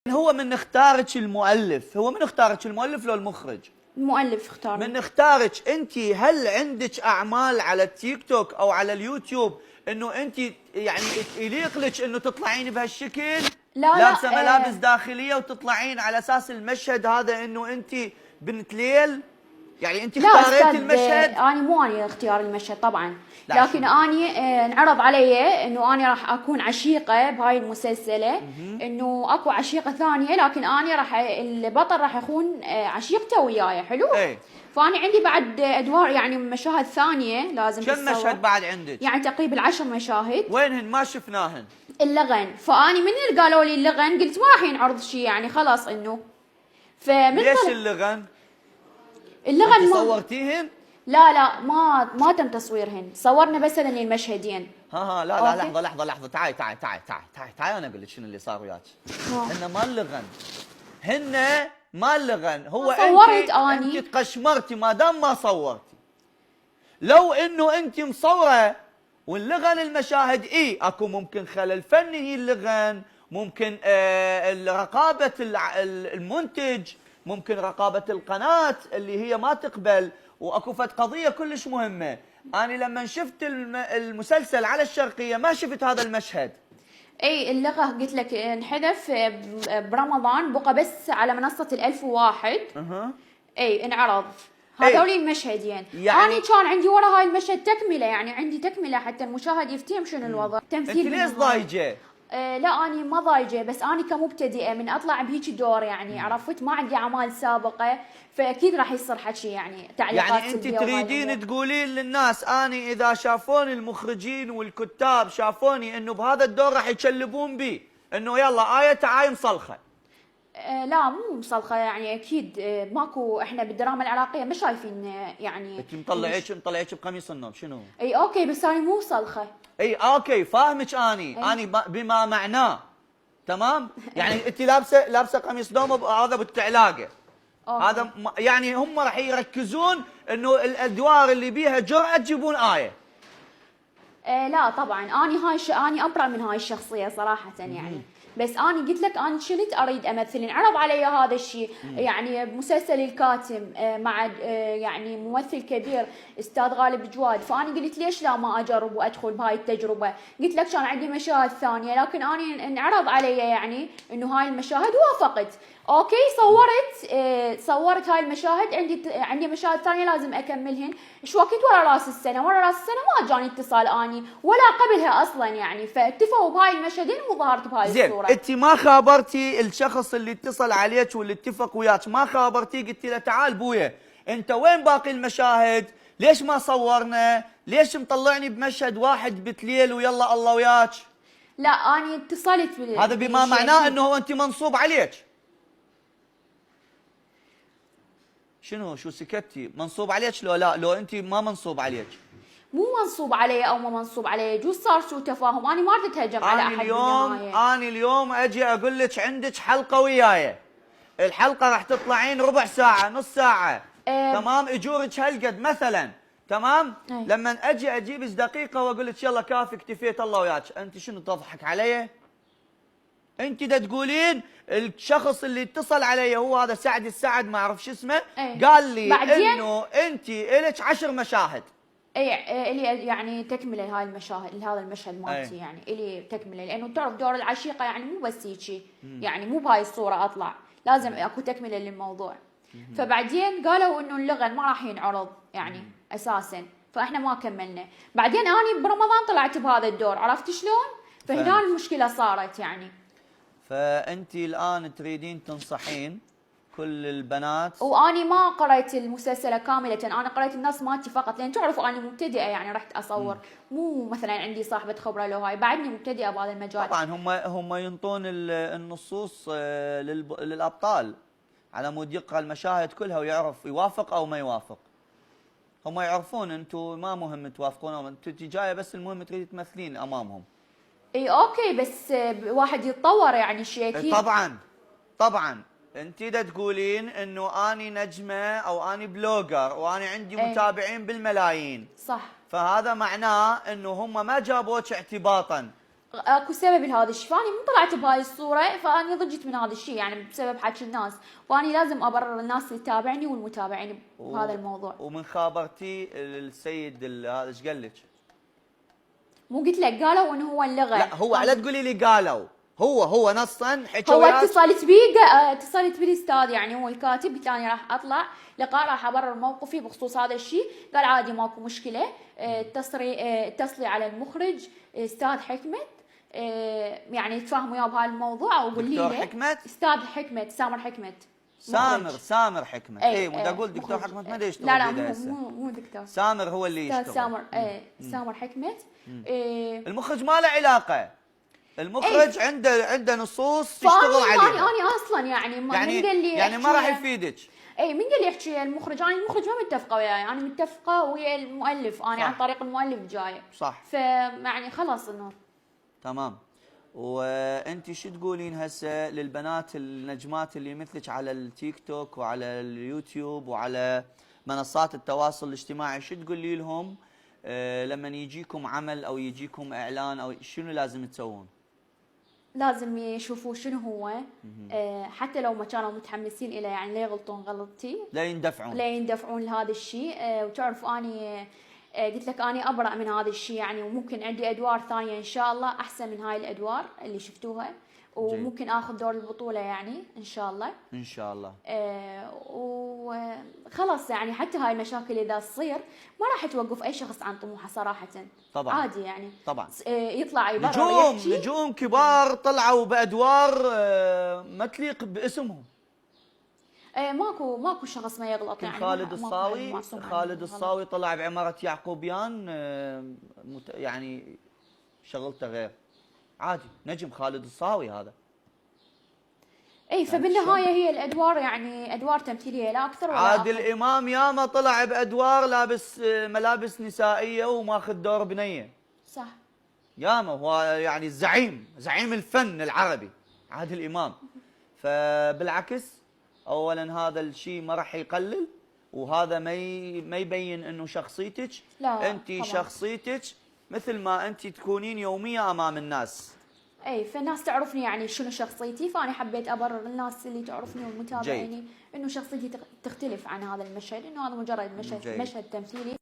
هو من اختارك المؤلف، هو من اختارك المؤلف لو المخرج؟ المؤلف اختار. من اختارك انت. هل عندك اعمال على التيك توك او على اليوتيوب انه انت يعني يليق لك انه تطلعين بهالشكل؟ لا لابسه لا ملابس داخليه وتطلعين على اساس المشهد هذا انه انت بنت ليل؟ يعني انت لا اختاريتي استاذ، المشهد؟ اني مو اني اختيار المشهد طبعا، لا لكن اني انعرض علي انه اني راح اكون عشيقه بهاي المسلسله، انه اكو عشيقه ثانيه، لكن اني راح البطل راح يكون عشيقته وياي. حلو. ايه. فاني عندي بعد ادوار يعني مشاهد ثانيه لازم كم تتصور. مشهد بعد عندك؟ يعني تقريبا 10 مشاهد. وينهن ما شفناهن؟ اللغن. فاني من اللي قالوا لي اللغن قلت ما راح ينعرض شيء، يعني خلاص انه ليش اللغن؟ اللغن ما صورتيهن؟ لا ما تم تصويرهن، صورنا بس هذين المشهدين. لا لا، لحظة تعي انا اقول لك شنو اللي صار وياك. هن ما اللغن، هن ما اللغن، هو صورت اني. انت تقشمرتي ما دام ما صورتي. لو انه انت مصورة واللغن المشاهد اكو ممكن خلل فني، هي اللغن ممكن رقابة المنتج، ممكن رقابة القناة اللي هي ما تقبل، واكو فد قضية كلش مهمة. أنا لما شفت المسلسل على الشرقية ما شفت هذا المشهد. اي اللغة قلت لك انحذف برمضان، بقى بس على منصة ال1001. اي انعرض هذولي المشهدين. يعني أنا كان عندي ورا هاي المشهد تكملة، يعني عندي تكملة حتى المشاهد يفتهم شنو الوضع. تمثيل. انت ليش ضايجة؟ لا أنا ما ضايجة، بس أنا كمبتدئة من أطلع بهيك دور، يعني عرفت ما عندي أعمال سابقة، فأكيد راح يصير حكي يعني تعليقات. يعني أنت تريدين تقولين للناس أني إذا شافوني المخرجين والكتاب شافوني إنه بهذا الدور راح يتشلبون بي، إنه يلا آية تعاي مصلخة. لا مو مصلخة، يعني أكيد ماكو، إحنا بالدراما العراقية مش شايفين يعني. أنت مطلعيك بقميص النوم شنو؟ أي أوكي، بس أنا مو صلخة. اي اوكي فاهمك. اني بما معناه تمام. يعني انت لابسه قميص نوم هذا بالتعلاقه. هذا يعني هم راح يركزون انه الادوار اللي بيها جرأه تجيبون آية. لا طبعا اني ابرع من هاي الشخصيه صراحه يعني. بس انا قلت لك انا شلت اريد امثل، انعرض علي هذا الشيء يعني بمسلسل الكاتم مع يعني ممثل كبير استاذ غالب جواد، فانا قلت ليش لا ما اجرب وادخل بهاي التجربه. قلت لك كان عندي مشاهد ثانيه، لكن انا انعرض علي يعني انه هاي المشاهد وافقت. اوكي صورت هاي المشاهد، عندي مشاهد ثانيه لازم اكملهن. ايش وقت ورا راس السنه ما جاني اتصال اني ولا قبلها اصلا يعني، فاكتفوا بهاي المشهدين وظهرت بهاي الصوره. زين، انت ما خابرتي الشخص اللي اتصل عليك واللي اتفق وياك، ما خابرتي قلتي له تعال بويا انت وين باقي المشاهد؟ ليش ما صورنا؟ ليش مطلعني بمشهد واحد بتليل ويلا الله وياك؟ لا اني اتصلت هذا بما معناه انه هو انت منصوب عليك. شو سكتي؟ منصوب عليك لو لا؟ لو انت ما منصوب عليك؟ مو منصوب علي او ما منصوب علي، يجوز صار سوء تفاهم، انا ما اريد اتهجم على احد انا اليوم اجي اقول لك عندك حلقه وياي، الحلقه راح تطلعين ربع ساعه نص ساعه تمام، اجورك هالقد مثلا تمام. لما اجي اجيبك دقيقه واقول لك يلا كافي اكتفيت الله وياك، انت شنو تضحك علي؟ انت دا تقولين الشخص اللي اتصل علي هو هذا سعد السعد ما اعرف شو اسمه، قال لي انه انت الك 10 مشاهد. الي يعني تكمله هاي المشاهد، هذا المشهد مالتي يعني الي تكمله، لانه تعرف دور العشيقه يعني مو بس هيجي، يعني مو بهاي الصوره اطلع، لازم اكو تكمله للموضوع. فبعدين قالوا انه اللغن ما راح ينعرض يعني اساسا، فاحنا ما كملنا. بعدين اني برمضان طلعت بهذا الدور، عرفت شلون؟ فهنا المشكله صارت يعني. فانت الان تريدين تنصحين كل البنات؟ واني ما قريت المسلسل كامله، انا قريت النص مالتي فقط، لان تعرفوا انا مبتدئه يعني، رحت اصور مو مثلا عندي صاحبه خبره لو هاي، بعدني مبتدئه بهذا المجال. طبعا هم ينطون النصوص للابطال على مود يقرا المشاهد كلها ويعرف يوافق او ما يوافق. هم يعرفون انتم ما مهم توافقون او انت جايه، بس المهم تريد تمثلين امامهم. اي اوكي، بس واحد يتطور يعني شيء اكيد. طبعا انت دا تقولين انه اني نجمه او اني بلوجر واني عندي متابعين بالملايين، صح. فهذا معناه انه هم ما جابوك اعتباطا، اكو سبب لهذا الشيء، فاني من طلعت بهاي الصوره فاني ضجت من هذا الشيء يعني بسبب حكي الناس، واني لازم ابرر الناس اللي تتابعني والمتابعين بهذا الموضوع. ومن خابرتي السيد هذا ايش قال لك؟ مو قلت لك قالوا انه هو اللغه؟ لا هو لا تقولي لي قالوا، هو نصا حكى هو وياك؟ اتصلت بي الاستاذ يعني هو الكاتب، قلت انا راح اطلع لقاء راح ابرر موقفي بخصوص هذا الشيء، قال عادي ماكو مشكله، اتصلي على المخرج استاذ حكمت، يعني تفاهم وياه بهذا الموضوع وقولي له. دكتور حكمت؟ استاذ حكمت، سامر حكمت. سامر حكمت. اي بدي اقول دكتور حكمت ما ادري ايش لا مو دكتور سامر هو اللي يشتغل. استاذ سامر سامر حكمت. المخرج ما له علاقه، المخرج عنده نصوص يشتغل عليها. انا اصلا يعني من قال لي يعني ما راح يفيدك. اي من قال لي احكي المخرج، انا المخرج ما متفقه وياي، انا متفقه ويا المؤلف، انا عن طريق المؤلف جايه. صح. فيعني خلاص انه تمام. وانت شو تقولين هسه للبنات النجمات اللي مثلك على التيك توك وعلى اليوتيوب وعلى منصات التواصل الاجتماعي، شو تقولي لهم لما يجيكم عمل او يجيكم اعلان او شنو لازم تسوون؟ لازم يشوفوا شنو هو، حتى لو ما كانوا متحمسين له يعني لا يغلطون غلطتي، لا يندفعون لهذا الشيء. وتعرفوا اني قلت لك اني ابرأ من هذا الشيء يعني، وممكن عندي ادوار ثانيه ان شاء الله احسن من هاي الادوار اللي شفتوها، وممكن اخذ دور البطوله يعني ان شاء الله. ان شاء الله. وخلاص يعني حتى هاي المشاكل اذا تصير ما راح توقف اي شخص عن طموحه صراحه. طبعا عادي يعني. طبعا يطلع يبرر نجوم كبار طلعوا بادوار ما تليق باسمهم. ماكو شخص ما يغلط يعني. خالد الصاوي طلع بعمارة يعقوبيان يعني شغلته غير عادي، نجم خالد الصاوي هذا. اي فبالنهايه هي الادوار يعني ادوار تمثيليه لا اكثر ولا اقل. عادل امام ياما طلع بادوار لابس ملابس نسائيه وماخذ دور بنيه. صح. ياما هو يعني زعيم الفن العربي عادل امام. فبالعكس اولا هذا الشيء ما راح يقلل، وهذا ما يبين انه شخصيتك. لا انت طبعا. شخصيتك مثل ما انت تكونين يوميه امام الناس. اي فالناس تعرفني يعني شنو شخصيتي، فانا حبيت ابرر الناس اللي تعرفني والمتابعيني انه شخصيتي تختلف عن هذا المشهد، انه هذا مجرد مشهد تمثيلي.